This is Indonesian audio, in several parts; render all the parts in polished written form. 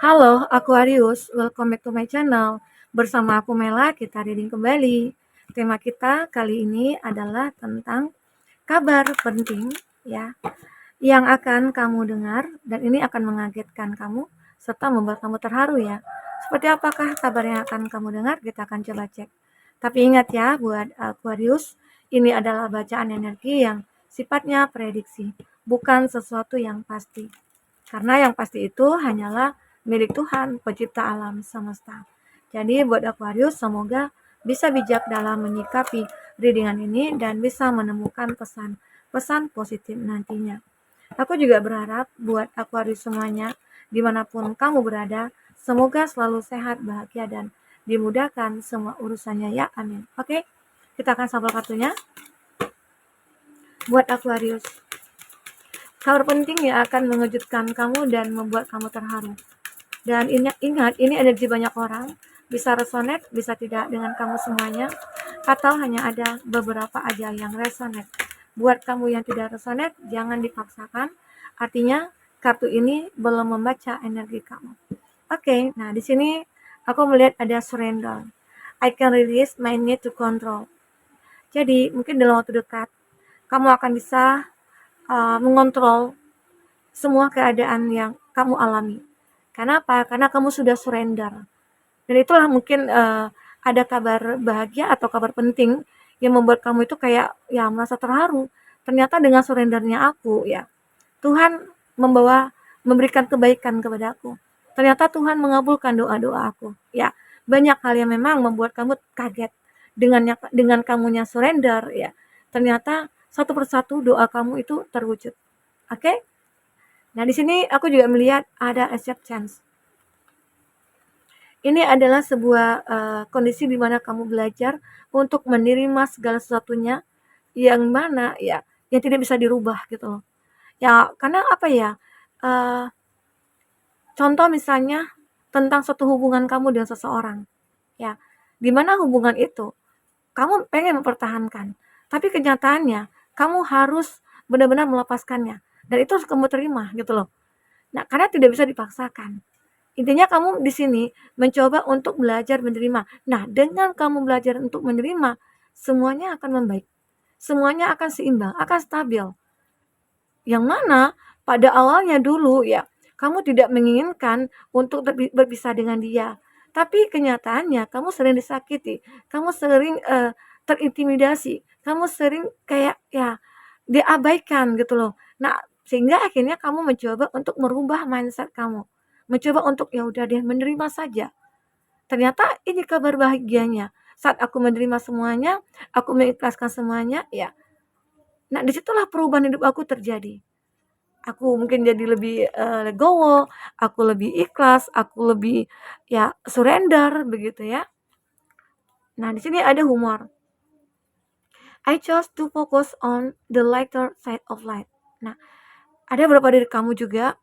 Halo Aquarius, welcome back to my channel. Bersama aku Mela, kita reading kembali. Tema kita kali ini adalah tentang kabar penting ya yang akan kamu dengar dan ini akan mengagetkan kamu serta membuat kamu terharu ya. Seperti apakah kabar yang akan kamu dengar? Kita akan coba cek. Tapi ingat ya buat Aquarius, ini adalah bacaan energi yang sifatnya prediksi, bukan sesuatu yang pasti. Karena yang pasti itu hanyalah milik Tuhan, pencipta alam semesta. Jadi buat Aquarius semoga bisa bijak dalam menyikapi readingan ini dan bisa menemukan pesan-pesan positif nantinya. Aku juga berharap buat Aquarius semuanya, dimanapun kamu berada, semoga selalu sehat, bahagia, dan dimudahkan semua urusannya ya, amin. Oke, kita akan sampel kartunya buat Aquarius. Kabar penting yang akan mengejutkan kamu dan membuat kamu terharu. Dan ingat, ini energi banyak orang, bisa resonate, bisa tidak dengan kamu semuanya, atau hanya ada beberapa aja yang resonate. Buat kamu yang tidak resonate, jangan dipaksakan, artinya kartu ini belum membaca energi kamu. Oke, nah di sini aku melihat ada surrender. I can release my need to control. Jadi, mungkin dalam waktu dekat, kamu akan bisa mengontrol semua keadaan yang kamu alami. Karena apa? Karena kamu sudah surrender. Dan itulah mungkin ada kabar bahagia atau kabar penting yang membuat kamu itu kayak ya merasa terharu. Ternyata dengan surrendernya aku ya, Tuhan memberikan kebaikan kepada aku. Ternyata Tuhan mengabulkan doa-doa aku. Ya, banyak hal yang memang membuat kamu kaget dengan kamunya surrender ya. Ternyata satu persatu doa kamu itu terwujud. Oke? Nah, di sini aku juga melihat ada acceptance. Ini adalah sebuah kondisi di mana kamu belajar untuk menerima segala sesuatunya yang mana ya yang tidak bisa dirubah gitu loh. Ya, karena apa ya? Uh, Contoh misalnya tentang suatu hubungan kamu dengan seseorang. Ya, di mana hubungan itu kamu pengen mempertahankan, tapi kenyataannya kamu harus benar-benar melepaskannya dan itu harus kamu terima gitu loh. Nah, karena tidak bisa dipaksakan. Intinya kamu di sini mencoba untuk belajar menerima. Nah, dengan kamu belajar untuk menerima, semuanya akan membaik. Semuanya akan seimbang, akan stabil. Yang mana pada awalnya dulu ya, kamu tidak menginginkan untuk berpisah dengan dia. Tapi kenyataannya kamu sering disakiti, kamu sering terintimidasi, kamu sering kayak ya diabaikan gitu loh. Nah, sehingga akhirnya kamu mencoba untuk merubah mindset kamu. Mencoba untuk ya udah deh menerima saja. Ternyata ini kabar bahagianya. Saat aku menerima semuanya, aku mengikhlaskan semuanya, ya. Nah, disitulah perubahan hidup aku terjadi. Aku mungkin jadi lebih legowo, aku lebih ikhlas, aku lebih ya surrender begitu ya. Nah, di sini ada humor. I chose to focus on the lighter side of life. Nah, ada beberapa dari kamu juga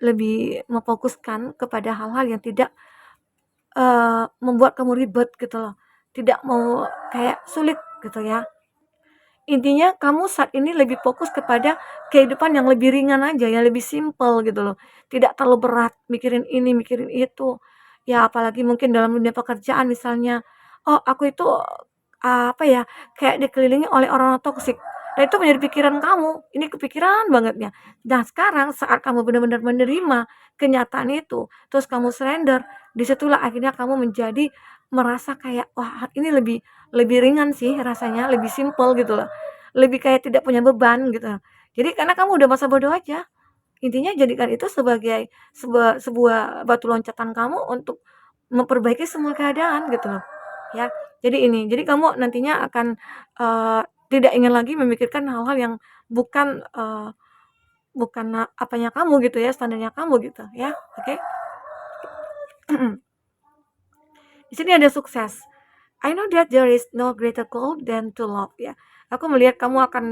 lebih memfokuskan kepada hal-hal yang tidak membuat kamu ribet gitu loh. Tidak mau kayak sulit gitu ya. Intinya kamu saat ini lebih fokus kepada kehidupan yang lebih ringan aja, yang lebih simpel gitu loh. Tidak terlalu berat mikirin ini, mikirin itu. Ya apalagi mungkin dalam dunia pekerjaan misalnya, oh aku itu apa ya, kayak dikelilingi oleh orang-orang toksik. Dan itu menjadi pikiran kamu, ini kepikiran banget ya. Nah sekarang saat kamu benar-benar menerima kenyataan itu, terus kamu surrender, disitulah akhirnya kamu menjadi merasa kayak wah ini lebih lebih ringan sih rasanya, lebih simpel gitu loh. Lebih kayak tidak punya beban gitu. Jadi karena kamu udah masa bodoh aja. Intinya jadikan itu sebagai sebuah batu loncatan kamu untuk memperbaiki semua keadaan gitu loh. Ya. Jadi kamu nantinya akan tidak ingin lagi memikirkan hal-hal yang bukan bukan apanya kamu gitu ya, standarnya kamu gitu ya. Oke. Di sini ada sukses. I know that there is no greater goal than to love ya. Aku melihat kamu akan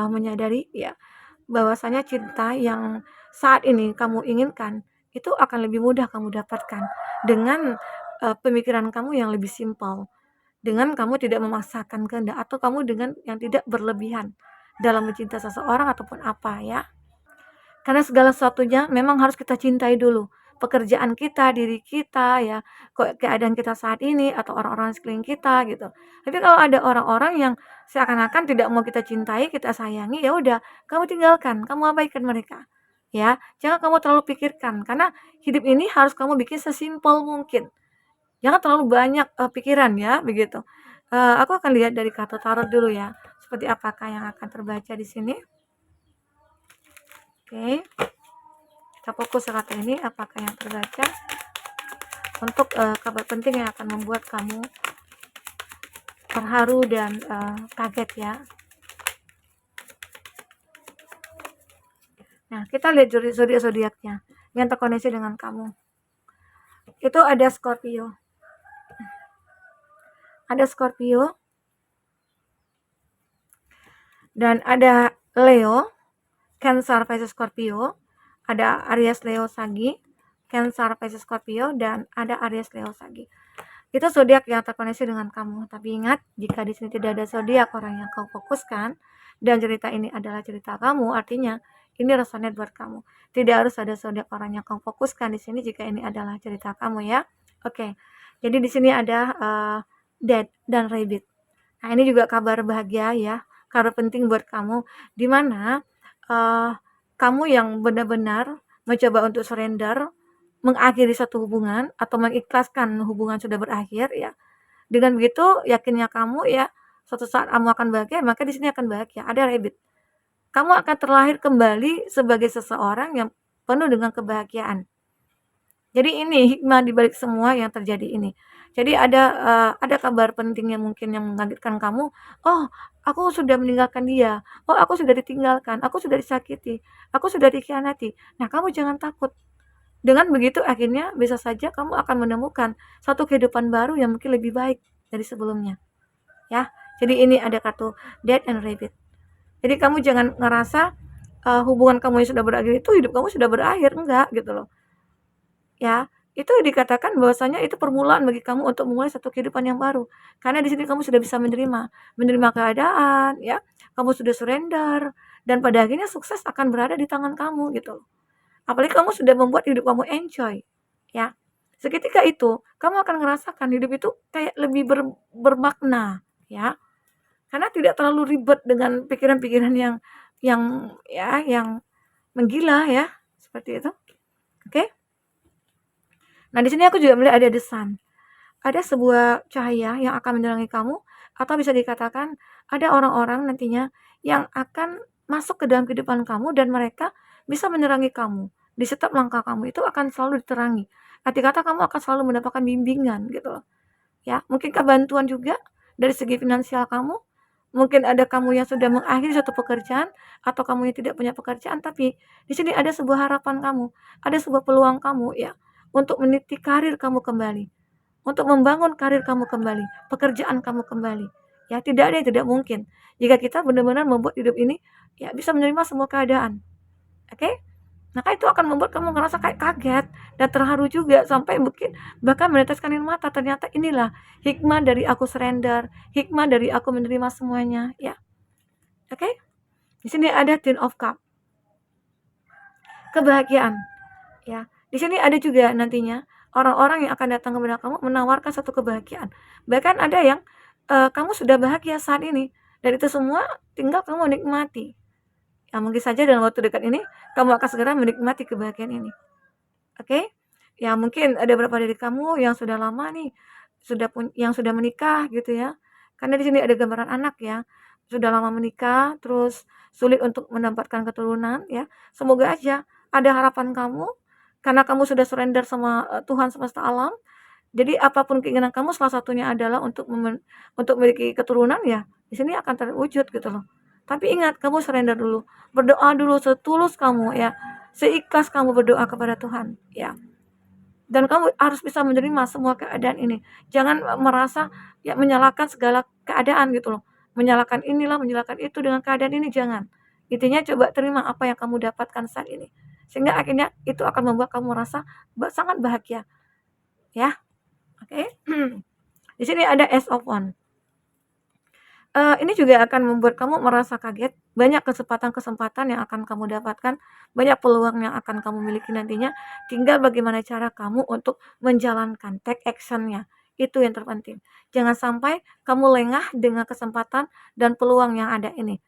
menyadari ya bahwasanya cinta yang saat ini kamu inginkan itu akan lebih mudah kamu dapatkan dengan pemikiran kamu yang lebih simpel, dengan kamu tidak memaksakan kehendak atau kamu dengan yang tidak berlebihan dalam mencintai seseorang ataupun apa ya. Karena segala sesuatunya memang harus kita cintai dulu, pekerjaan kita, diri kita ya, keadaan kita saat ini atau orang-orang sekeliling kita gitu. Tapi kalau ada orang-orang yang seakan-akan tidak mau kita cintai, kita sayangi, ya udah kamu tinggalkan, kamu abaikan mereka. Ya, jangan kamu terlalu pikirkan karena hidup ini harus kamu bikin sesimpel mungkin. Jangan terlalu banyak pikiran ya, begitu. Aku akan lihat dari kartu tarot dulu ya, seperti apakah yang akan terbaca di sini. Oke, kita fokus ke kartu ini, apakah yang terbaca untuk kabar penting yang akan membuat kamu terharu dan kaget ya. Nah, kita lihat zodiak-zodiaknya yang terkoneksi dengan kamu. Itu ada Scorpio. Ada Scorpio. Dan ada Leo, Cancer, Pisces, Scorpio. Ada Aries, Leo, Sagi, Cancer, Pisces, Scorpio, dan ada Aries, Leo, Sagi. Itu zodiak yang terkoneksi dengan kamu. Tapi ingat, jika di sini tidak ada zodiak orang yang kau fokuskan dan cerita ini adalah cerita kamu, artinya ini resonate buat kamu. Tidak harus ada zodiak orang yang kau fokuskan di sini jika ini adalah cerita kamu ya. Oke. Jadi di sini ada Death dan Rabbit. Nah, ini juga kabar bahagia ya, kabar penting buat kamu di mana kamu yang benar-benar mencoba untuk surrender, mengakhiri satu hubungan atau mengikhlaskan hubungan sudah berakhir ya. Dengan begitu yakinnya kamu ya suatu saat kamu akan bahagia, maka di sini akan bahagia. Ada Rabbit. Kamu akan terlahir kembali sebagai seseorang yang penuh dengan kebahagiaan. Jadi ini hikmah di balik semua yang terjadi ini. Jadi ada kabar penting yang mungkin yang mengagetkan kamu. Oh, aku sudah meninggalkan dia. Oh, aku sudah ditinggalkan. Aku sudah disakiti. Aku sudah dikhianati. Nah, kamu jangan takut. Dengan begitu akhirnya bisa saja kamu akan menemukan satu kehidupan baru yang mungkin lebih baik dari sebelumnya. Ya. Jadi ini ada kartu Death and Rabbit. Jadi kamu jangan ngerasa hubungan kamu yang sudah berakhir itu hidup kamu sudah berakhir, enggak gitu loh. Ya, itu dikatakan bahwasanya itu permulaan bagi kamu untuk memulai satu kehidupan yang baru. Karena di sini kamu sudah bisa menerima keadaan, ya. Kamu sudah surrender dan pada akhirnya sukses akan berada di tangan kamu gitu. Apalagi kamu sudah membuat hidup kamu enjoy, ya. Seketika itu, kamu akan merasakan hidup itu kayak lebih bermakna, ya. Karena tidak terlalu ribet dengan pikiran-pikiran yang menggila ya, seperti itu. Oke? Nah, di sini aku juga melihat ada the sun. Ada sebuah cahaya yang akan menerangi kamu atau bisa dikatakan ada orang-orang nantinya yang akan masuk ke dalam kehidupan kamu dan mereka bisa menerangi kamu. Di setiap langkah kamu itu akan selalu diterangi. Arti kata kamu akan selalu mendapatkan bimbingan gitu loh. Ya, mungkinkah bantuan juga dari segi finansial kamu? Mungkin ada kamu yang sudah mengakhiri suatu pekerjaan atau kamu yang tidak punya pekerjaan, tapi di sini ada sebuah harapan kamu, ada sebuah peluang kamu ya untuk meniti karir kamu kembali, untuk membangun karir kamu kembali, pekerjaan kamu kembali. Ya, tidak ada yang tidak mungkin jika kita benar-benar membuat hidup ini ya bisa menerima semua keadaan. Oke? Maka itu akan membuat kamu ngerasa kayak kaget dan terharu juga sampai mungkin bahkan meneteskan air mata. Ternyata inilah hikmah dari aku surrender, hikmah dari aku menerima semuanya, ya. Oke? Di sini ada Ten of Cup. Kebahagiaan, ya. Di sini ada juga nantinya orang-orang yang akan datang kepada kamu menawarkan satu kebahagiaan. Bahkan ada yang kamu sudah bahagia saat ini dan itu semua tinggal kamu nikmati. Ya, mungkin saja dalam waktu dekat ini kamu akan segera menikmati kebahagiaan ini. Oke? Ya, mungkin ada beberapa dari kamu yang sudah lama nih, yang sudah menikah gitu ya. Karena di sini ada gambaran anak ya. Sudah lama menikah, terus sulit untuk mendapatkan keturunan ya. Semoga aja ada harapan kamu karena kamu sudah surrender sama Tuhan semesta alam. Jadi apapun keinginan kamu salah satunya adalah untuk memiliki keturunan ya. Di sini akan terwujud gitu loh. Tapi ingat, kamu surrender dulu. Berdoa dulu setulus kamu ya. Seikhlas kamu berdoa kepada Tuhan ya. Dan kamu harus bisa menerima semua keadaan ini. Jangan merasa ya menyalahkan segala keadaan gitu loh. Menyalahkan inilah, menyalahkan itu dengan keadaan ini, jangan. Intinya coba terima apa yang kamu dapatkan saat ini. Sehingga akhirnya itu akan membuat kamu merasa sangat bahagia. Ya. Oke. Di sini ada Ace of Wands. ini juga akan membuat kamu merasa kaget, banyak kesempatan-kesempatan yang akan kamu dapatkan, banyak peluang yang akan kamu miliki nantinya, tinggal bagaimana cara kamu untuk menjalankan, take action-nya, itu yang terpenting. Jangan sampai kamu lengah dengan kesempatan dan peluang yang ada ini.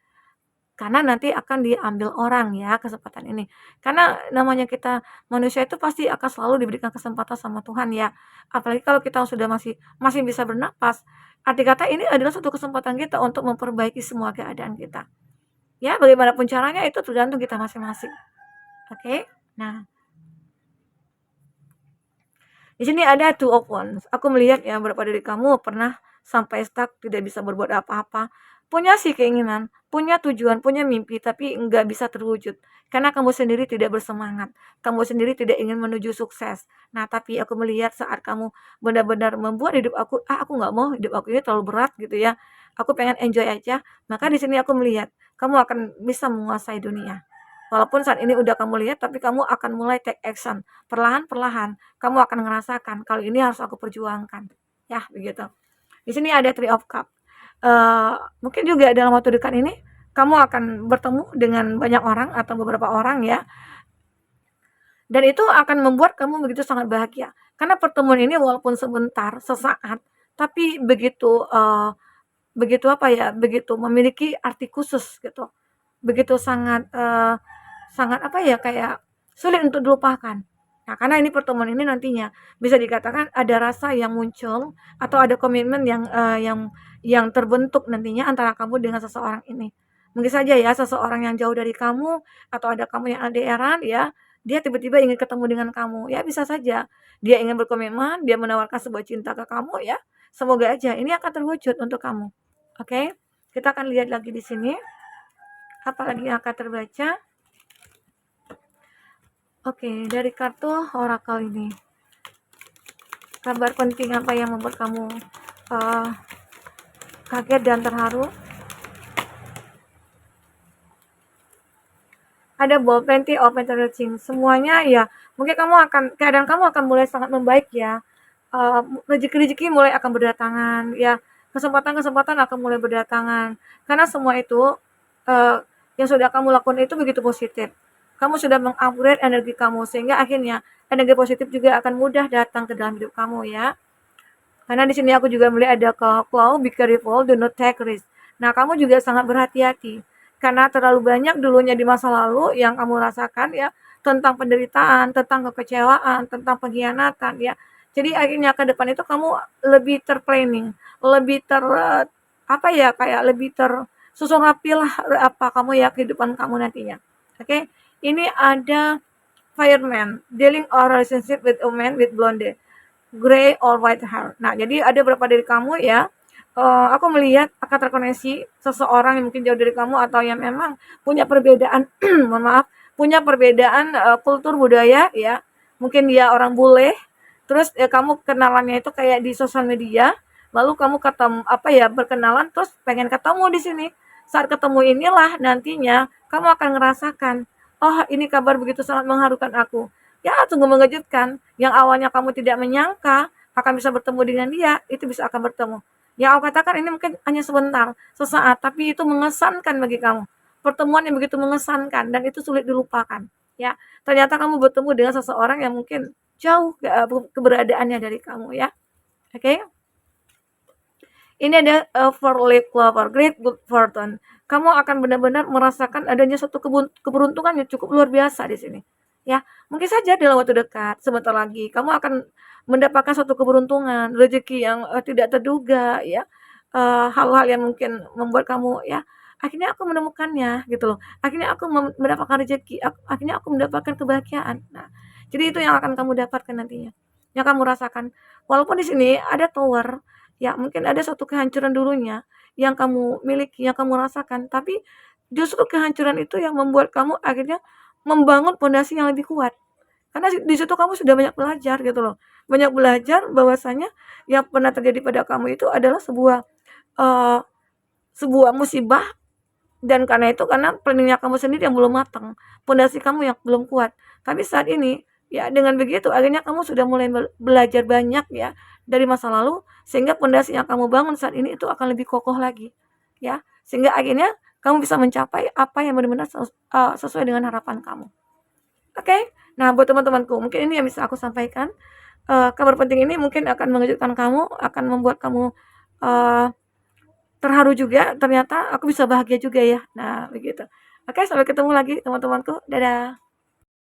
Karena nanti akan diambil orang ya kesempatan ini. Karena namanya kita manusia itu pasti akan selalu diberikan kesempatan sama Tuhan ya. Apalagi kalau kita sudah masih masih bisa bernapas. Arti kata ini adalah suatu kesempatan kita untuk memperbaiki semua keadaan kita. Ya, bagaimanapun caranya itu tergantung kita masing-masing. Oke? Nah, di sini ada two of wands. Aku melihat ya beberapa dari kamu pernah sampai stuck, tidak bisa berbuat apa-apa. Punya sih keinginan, punya tujuan, punya mimpi, tapi nggak bisa terwujud. Karena kamu sendiri tidak bersemangat. Kamu sendiri tidak ingin menuju sukses. Nah, tapi aku melihat saat kamu benar-benar membuat hidup aku nggak mau hidup aku ini terlalu berat gitu ya. Aku pengen enjoy aja. Maka di sini aku melihat kamu akan bisa menguasai dunia. Walaupun saat ini udah kamu lihat, tapi kamu akan mulai take action. Perlahan-perlahan kamu akan ngerasakan kalau ini harus aku perjuangkan. Ya, begitu. Di sini ada Three of Cup. Mungkin juga dalam waktu dekat ini kamu akan bertemu dengan banyak orang atau beberapa orang ya. Dan itu akan membuat kamu begitu sangat bahagia. Karena pertemuan ini walaupun sebentar, sesaat, tapi begitu apa ya, begitu memiliki arti khusus gitu. Begitu sangat sangat apa ya, kayak sulit untuk dilupakan. Nah, karena ini pertemuan ini nantinya bisa dikatakan ada rasa yang muncul atau ada komitmen yang terbentuk nantinya antara kamu dengan seseorang ini. Mungkin saja ya seseorang yang jauh dari kamu atau ada kamu yang LDR-an ya, dia tiba-tiba ingin ketemu dengan kamu. Ya bisa saja dia ingin berkomitmen, dia menawarkan sebuah cinta ke kamu ya. Semoga aja ini akan terwujud untuk kamu. Oke? Kita akan lihat lagi di sini apa lagi yang akan terbaca. Oke, dari kartu oracle ini, kabar penting apa yang membuat kamu kaget dan terharu? Ada ball, plenty of material things. Semuanya ya, mungkin keadaan kamu akan mulai sangat membaik ya. Rezeki-rezeki mulai akan berdatangan ya. Kesempatan-kesempatan akan mulai berdatangan. Karena semua itu yang sudah kamu lakukan itu begitu positif. Kamu sudah mengupgrade energi kamu sehingga akhirnya energi positif juga akan mudah datang ke dalam hidup kamu ya. Karena di sini aku juga melihat ada claw, be careful, do not take risk. Nah, kamu juga sangat berhati-hati karena terlalu banyak dulunya di masa lalu yang kamu rasakan ya tentang penderitaan, tentang kekecewaan, tentang pengkhianatan ya. Jadi akhirnya ke depan itu kamu lebih terplanning, lebih apa ya, kayak lebih tersusun rapi lah apa kamu ya kehidupan kamu nantinya. Oke. Ini ada fireman, dealing or relationship with a man with blonde, gray or white hair. Nah, jadi ada beberapa dari kamu ya, aku melihat akan terkoneksi seseorang yang mungkin jauh dari kamu atau yang memang punya perbedaan, mohon maaf, punya perbedaan kultur budaya ya. Mungkin dia orang bule, terus kamu kenalannya itu kayak di sosial media, lalu kamu ketemu apa ya berkenalan, terus pengen ketemu di sini. Saat ketemu inilah nantinya kamu akan ngerasakan, oh ini kabar begitu sangat mengharukan aku. Ya, sungguh mengejutkan. Yang awalnya kamu tidak menyangka akan bisa bertemu dengan dia, itu bisa akan bertemu. Yang aku katakan ini mungkin hanya sebentar, sesaat, tapi itu mengesankan bagi kamu. Pertemuan yang begitu mengesankan dan itu sulit dilupakan. Ya, ternyata kamu bertemu dengan seseorang yang mungkin jauh keberadaannya dari kamu ya. Oke. Ini ada four-leaf clover, great good fortune. Kamu akan benar-benar merasakan adanya suatu keberuntungan yang cukup luar biasa di sini. Ya, mungkin saja dalam waktu dekat, sebentar lagi, kamu akan mendapatkan suatu keberuntungan, rezeki yang tidak terduga, ya, hal-hal yang mungkin membuat kamu, ya, akhirnya aku menemukannya, gitu loh. Akhirnya aku mendapatkan rezeki, akhirnya aku mendapatkan kebahagiaan. Nah, jadi itu yang akan kamu dapatkan nantinya, yang kamu rasakan. Walaupun di sini ada tower, ya mungkin ada suatu kehancuran dulunya yang kamu miliki, yang kamu rasakan, tapi justru kehancuran itu yang membuat kamu akhirnya membangun pondasi yang lebih kuat. Karena di situ kamu sudah banyak belajar gitu loh. Banyak belajar bahwasanya yang pernah terjadi pada kamu itu adalah uh, sebuah musibah dan karena planningnya kamu sendiri yang belum matang, pondasi kamu yang belum kuat. Tapi saat ini ya dengan begitu akhirnya kamu sudah mulai belajar banyak ya dari masa lalu sehingga pondasi yang kamu bangun saat ini itu akan lebih kokoh lagi. ya, sehingga akhirnya kamu bisa mencapai apa yang benar-benar sesuai dengan harapan kamu. Oke? Nah, buat teman-temanku, mungkin ini yang bisa aku sampaikan. Kabar penting ini mungkin akan mengejutkan kamu, akan membuat kamu, eee, terharu juga, ternyata aku bisa bahagia juga ya. Nah, begitu. Oke, sampai ketemu lagi teman-temanku. Dadah.